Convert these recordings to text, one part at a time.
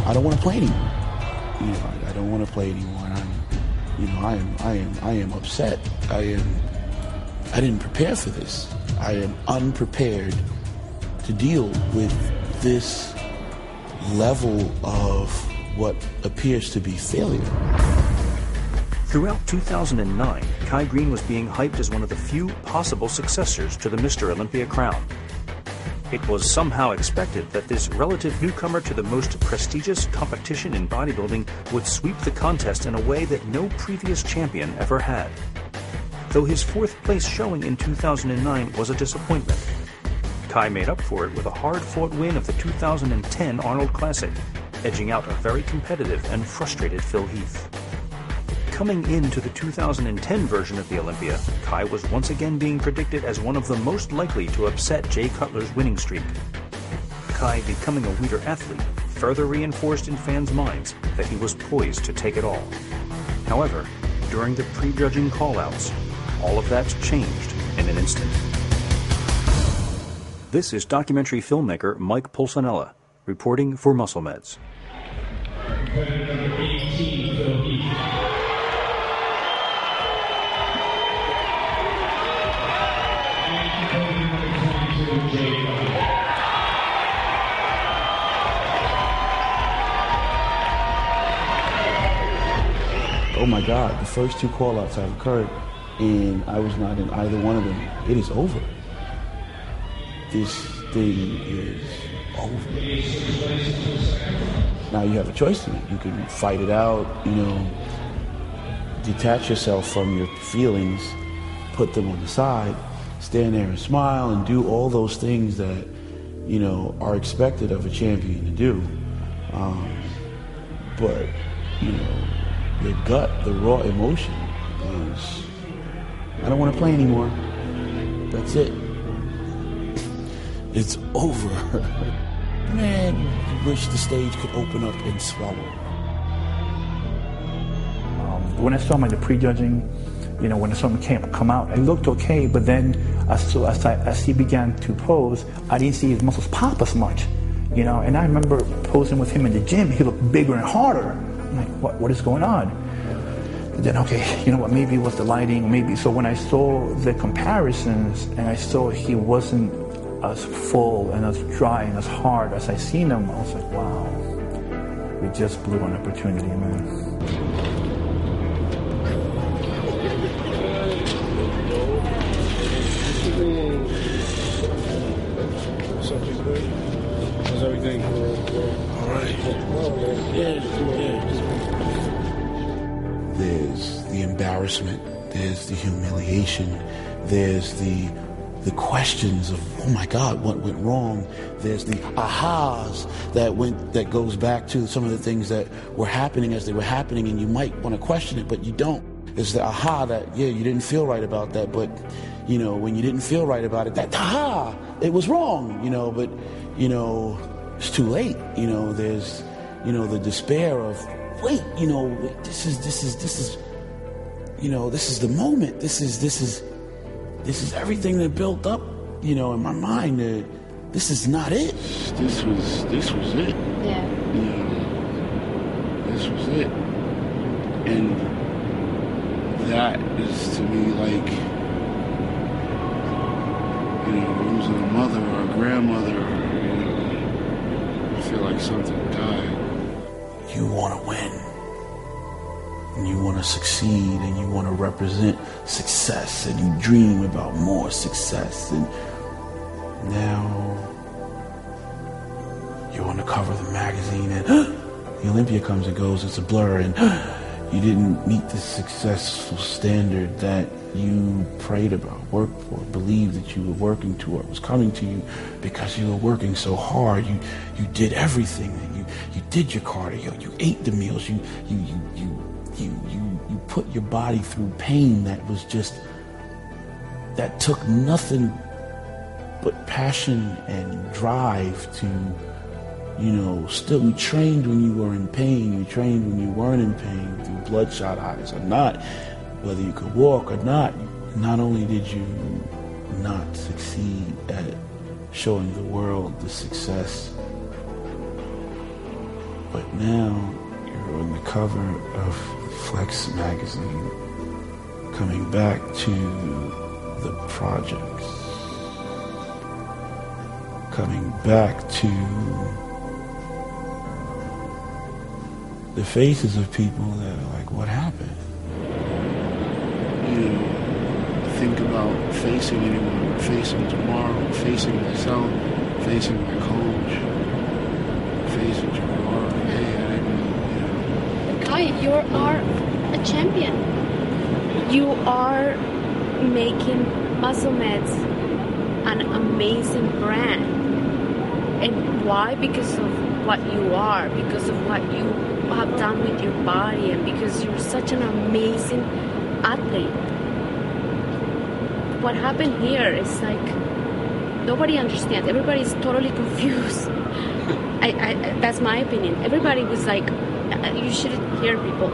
I don't want to play anymore. I don't want to play anymore. I am upset. I didn't prepare for this. I am unprepared to deal with this level of what appears to be failure. Throughout 2009, Kai Greene was being hyped as one of the few possible successors to the Mr. Olympia crown. It was somehow expected that this relative newcomer to the most prestigious competition in bodybuilding would sweep the contest in a way that no previous champion ever had. Though his fourth place showing in 2009 was a disappointment, Kai made up for it with a hard-fought win of the 2010 Arnold Classic, edging out a very competitive and frustrated Phil Heath. Coming into the 2010 version of the Olympia, Kai was once again being predicted as one of the most likely to upset Jay Cutler's winning streak. Kai becoming a weeder athlete further reinforced in fans' minds that he was poised to take it all. However, during the prejudging call-outs, all of that changed in an instant. This is documentary filmmaker Mike Pulcinella, reporting for Muscle Meds. Oh my God, the first two call-outs have occurred, and I was not in either one of them. It is over. This thing is over. Now you have a choice to make. You can fight it out, detach yourself from your feelings, put them on the side, stand there and smile and do all those things that, are expected of a champion to do. But, the gut, the raw emotion is, I don't want to play anymore. That's it. It's over. Man, you wish the stage could open up and swallow. When I saw the prejudging, when the song come out, it looked okay, but then as he began to pose, I didn't see his muscles pop as much, and I remember posing with him in the gym, he looked bigger and harder. I'm like, what is going on? But then, okay, maybe it was the lighting, maybe. So when I saw the comparisons and I saw he wasn't as full and as dry and as hard as I seen him, I was like, wow, we just blew an opportunity, man. How's everything? All right. Yeah. There's the embarrassment. There's the humiliation. There's the questions of, oh my God, what went wrong? There's the ahas that goes back to some of the things that were happening as they were happening, and you might want to question it, but you don't. It's the aha that, you didn't feel right about that, but when you didn't feel right about it, that aha, it was wrong, but it's too late. There's the despair of, wait, this is the moment. This is everything that built up, in my mind. This is not it. This was it. Yeah. This was it. And that is to me like, losing a mother or a grandmother, I feel like something died. You want to win, and you want to succeed, and you want to represent success, and you dream about more success, and now you're on the cover of the magazine, and the Olympia comes and goes, it's a blur, and You didn't meet the successful standard that you prayed about, worked for, believed that you were working toward, was coming to you because you were working so hard. You did everything. You did your cardio. You ate the meals. You put your body through pain that was just, that took nothing but passion and drive to, still, you trained when you were in pain, you trained when you weren't in pain, through bloodshot eyes or not, whether you could walk or not. Not only did you not succeed at showing the world the success, but now you're on the cover of Flex magazine, coming back to the projects, coming back to the faces of people that are like, what happened? You think about facing anyone, facing tomorrow, facing myself, facing my coach, facing tomorrow. Hey, I didn't know. Kai, you are a champion. You are making Muscle Meds an amazing brand. And why? Because of what you are, because of what you have done with your body, and because you're such an amazing athlete. What happened here is like nobody understands. Everybody's totally confused. That's my opinion. Everybody was like, you shouldn't hear people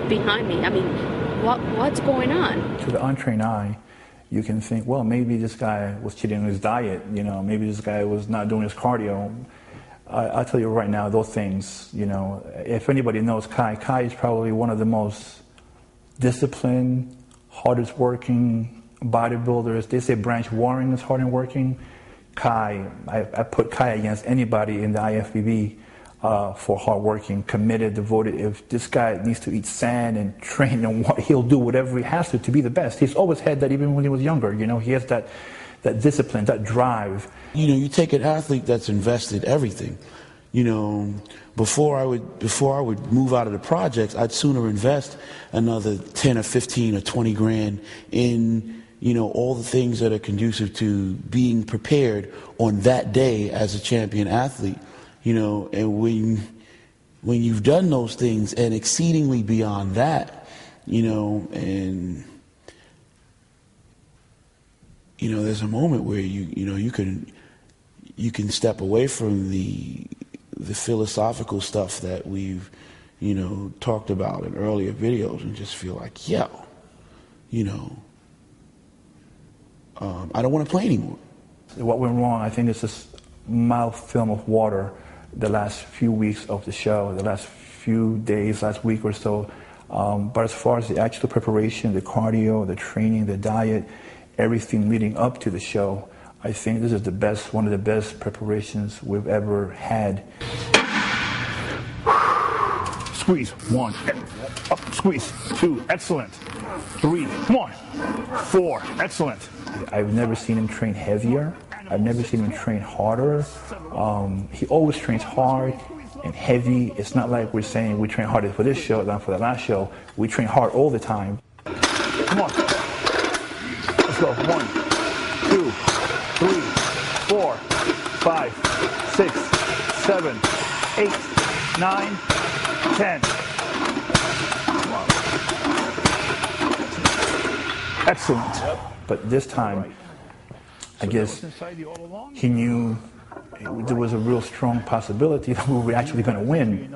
behind me. I mean, what's going on? To the untrained eye, you can think, well, maybe this guy was cheating on his diet. Maybe this guy was not doing his cardio. I'll tell you right now, those things, if anybody knows Kai is probably one of the most disciplined, hardest working bodybuilders. They say Branch Warren is hard and working. I put Kai against anybody in the IFBB for hard working, committed, devoted. If this guy needs to eat sand and train, and he'll do whatever he has to be the best. He's always had that even when he was younger. He has that discipline, that drive. You take an athlete that's invested everything. Before I would move out of the projects, I'd sooner invest another 10 or 15 or 20 grand in, all the things that are conducive to being prepared on that day as a champion athlete. And when you've done those things and exceedingly beyond that, and there's a moment where you can step away from the philosophical stuff that we've talked about in earlier videos and just feel like, I don't want to play anymore. What went wrong, I think, is this mild film of water the last few weeks of the show, the last few days, last week or so. But as far as the actual preparation, the cardio, the training, the diet, everything leading up to the show, I think this is one of the best preparations we've ever had. Squeeze, 1, up, squeeze, 2, excellent, 3, come on, 4, excellent. I've never seen him train heavier. I've never seen him train harder. He always trains hard and heavy. It's not like we're saying we train harder for this show than for the last show. We train hard all the time. Come on. Let's go. 1, 2, 3, 4, 5, 6, 7, 8, 9, 10. Excellent. But this time, I guess he knew there was a real strong possibility that we were actually going to win.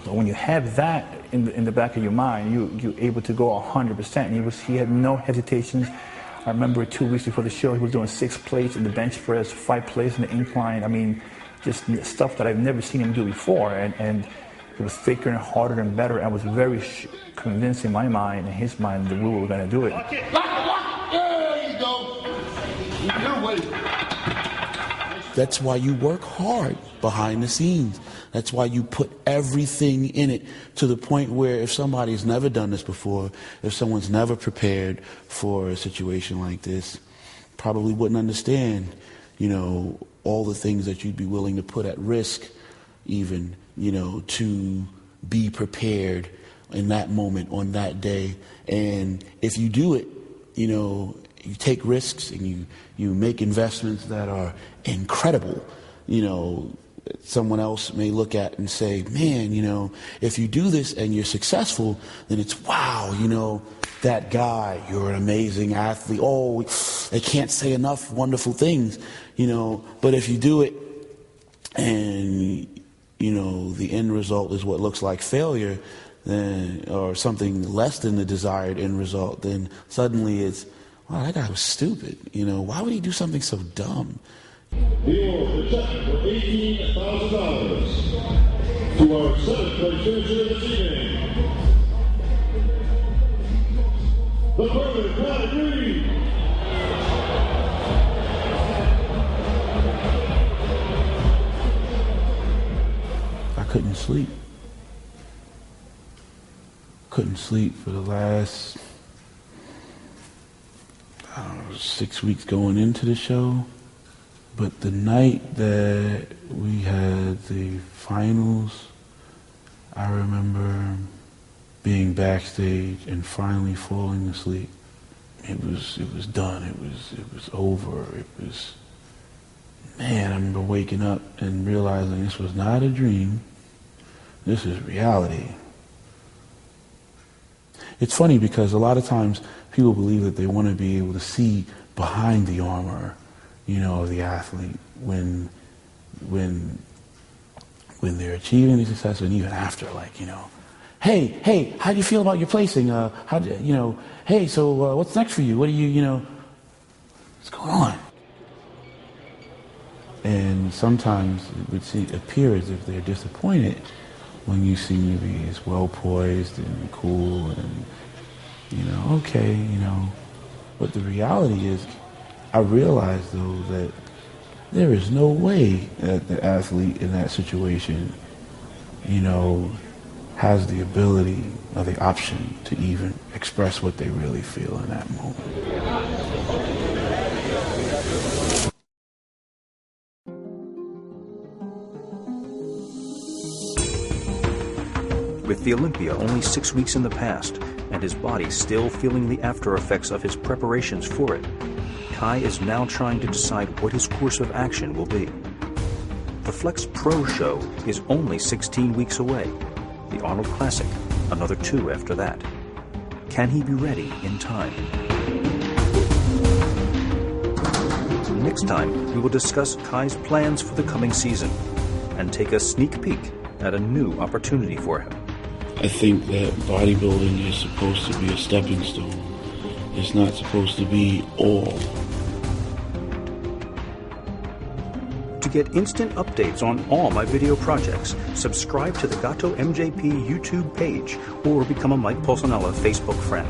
But when you have that in the back of your mind, you're able to go 100%. He had no hesitations. I remember 2 weeks before the show, he was doing 6 plates in the bench press, 5 plates in the incline. I mean, just stuff that I've never seen him do before. And it was thicker and harder and better. I was very convinced in my mind, in his mind, that we were going to do it. There you go. You're waiting. That's why you work hard behind the scenes. That's why you put everything in it, to the point where if somebody's never done this before, if someone's never prepared for a situation like this, probably wouldn't understand, all the things that you'd be willing to put at risk, even, to be prepared in that moment, on that day. And if you do it, you know, you take risks and you make investments that are incredible, you know, someone else may look at and say, man, you know, if you do this and you're successful, then it's, wow, you know, that guy, you're an amazing athlete. Oh, they can't say enough wonderful things, you know. But if you do it and, you know, the end result is what looks like failure, then, or something less than the desired end result, then suddenly it's, wow, that guy was stupid. You know, why would he do something so dumb? The award for $18,000 to our 7th place finisher this evening, the perfect Greene. I couldn't sleep. Couldn't sleep for the last, I don't know, 6 weeks going into the show. But the night that we had the finals, I remember being backstage and finally falling asleep. It was done. It was over. It was, man, I remember waking up and realizing this was not a dream. This is reality. It's funny because a lot of times people believe that they want to be able to see behind the armor, you know, of the athlete when they're achieving the success, and even after, like, you know, hey, how do you feel about your placing? You know, hey, so what's next for you? What do you know, what's going on? And sometimes it would appear as if they're disappointed when you seem to be as well poised and cool and, you know, okay, you know. But the reality is, I realize, though, that there is no way that the athlete in that situation, you know, has the ability or the option to even express what they really feel in that moment. With the Olympia only 6 weeks in the past, and his body still feeling the after effects of his preparations for it, Kai is now trying to decide what his course of action will be. The Flex Pro show is only 16 weeks away. The Arnold Classic, another 2 after that. Can he be ready in time? Next time, we will discuss Kai's plans for the coming season and take a sneak peek at a new opportunity for him. I think that bodybuilding is supposed to be a stepping stone. It's not supposed to be all. To get instant updates on all my video projects, subscribe to the Gato MJP YouTube page or become a Mike Pulcinella Facebook friend.